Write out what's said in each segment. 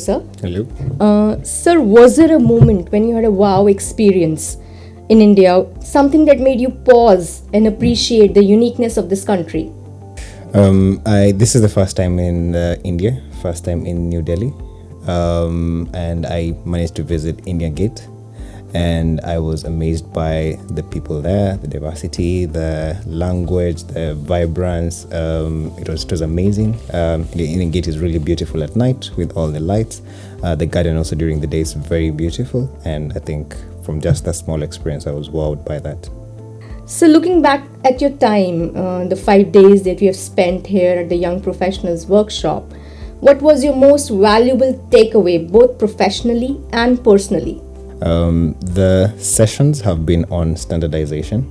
sir. Hello. Sir, was there a moment when you had a wow experience in India, something that made you pause and appreciate the uniqueness of this country? This is the first time in India, first time in New Delhi, and I managed to visit India Gate, and I was amazed by the people there, the diversity, the language, the vibrance. It was amazing. The Indian Gate is really beautiful at night with all the lights. The garden also during the day is very beautiful, and I think from just that small experience, I was wowed by that. So looking back at your time, the 5 days that you have spent here at the Young Professionals Workshop, what was your most valuable takeaway, both professionally and personally? The sessions have been on standardization.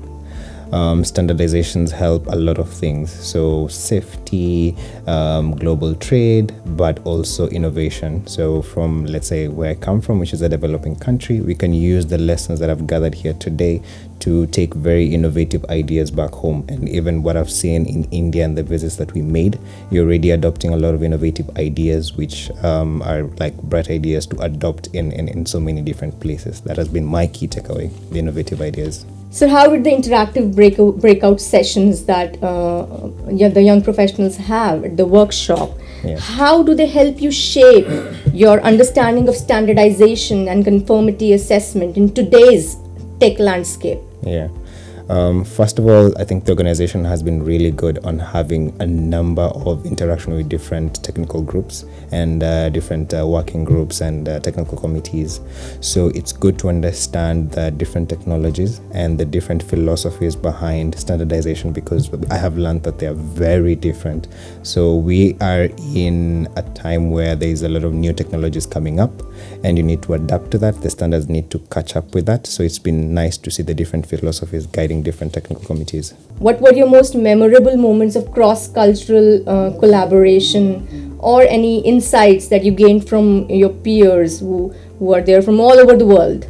Standardizations help a lot of things, so safety, global trade, but also innovation. So from, let's say, where I come from, which is a developing country, we can use the lessons that I've gathered here today to take very innovative ideas back home. And even what I've seen in India and the visits that we made, you're already adopting a lot of innovative ideas, which are like bright ideas to adopt in so many different places. That has been my key takeaway, the innovative ideas. So how did the interactive breakout sessions that the young professionals have at the workshop, how do they help you shape your understanding of standardization and conformity assessment in today's tech landscape? First of all, I think the organization has been really good on having a number of interaction with different technical groups and different working groups and technical committees. So it's good to understand the different technologies and the different philosophies behind standardization, because I have learned that they are very different. So we are in a time where there is a lot of new technologies coming up, and you need to adapt to that. The standards need to catch up with that. So it's been nice to see the different philosophies guiding different technical committees. What were your most memorable moments of cross-cultural collaboration, or any insights that you gained from your peers who are there from all over the world?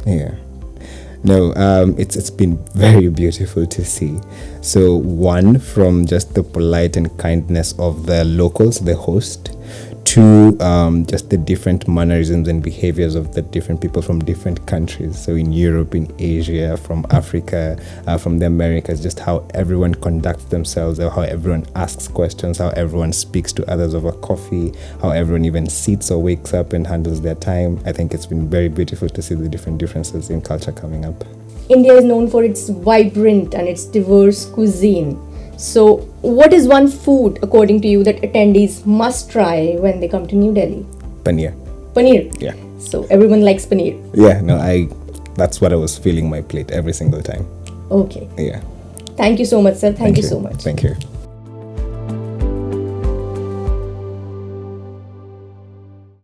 It's been very beautiful to see. So one, from just the polite and kindness of the locals, the host, to just the different mannerisms and behaviors of the different people from different countries. So in Europe, in Asia, from Africa, from the Americas, just how everyone conducts themselves, how everyone asks questions, how everyone speaks to others over coffee, how everyone even sits or wakes up and handles their time. I think it's been very beautiful to see the different differences in culture coming up. India is known for its vibrant and its diverse cuisine. So, what is one food, according to you, that attendees must try when they come to New Delhi? Paneer. Paneer? Yeah. So, everyone likes paneer? That's what I was filling my plate every single time. Okay. Yeah. Thank you so much, sir. Thank you so much. Thank you.